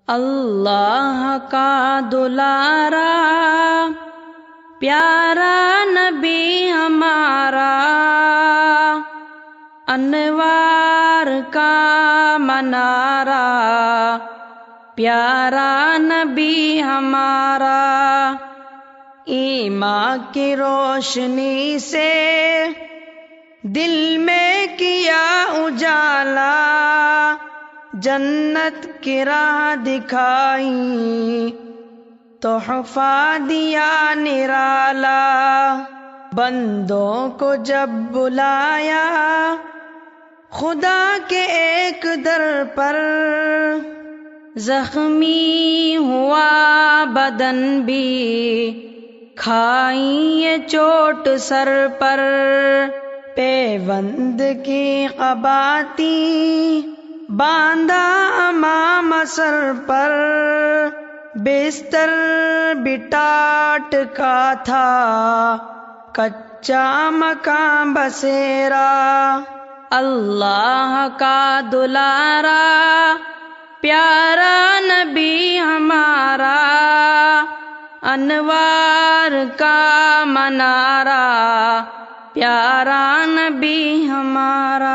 اللہ کا دلارا پیارا نبی ہمارا، انوار کا منارہ پیارا نبی ہمارا، ایمان کی روشنی سے دل میں کیا اجالا، جنت کی راہ دکھائی تحفہ دیا نرالا، بندوں کو جب بلایا خدا کے ایک در پر، زخمی ہوا بدن بھی کھائی یہ چوٹ سر پر، پیوند کی قباتی باندھا امام سر پر، بستر بٹاٹ کا تھا کچا مکان بسیرا، اللہ کا دلارا پیارا نبی ہمارا، انوار کا منارہ پیارا نبی ہمارا۔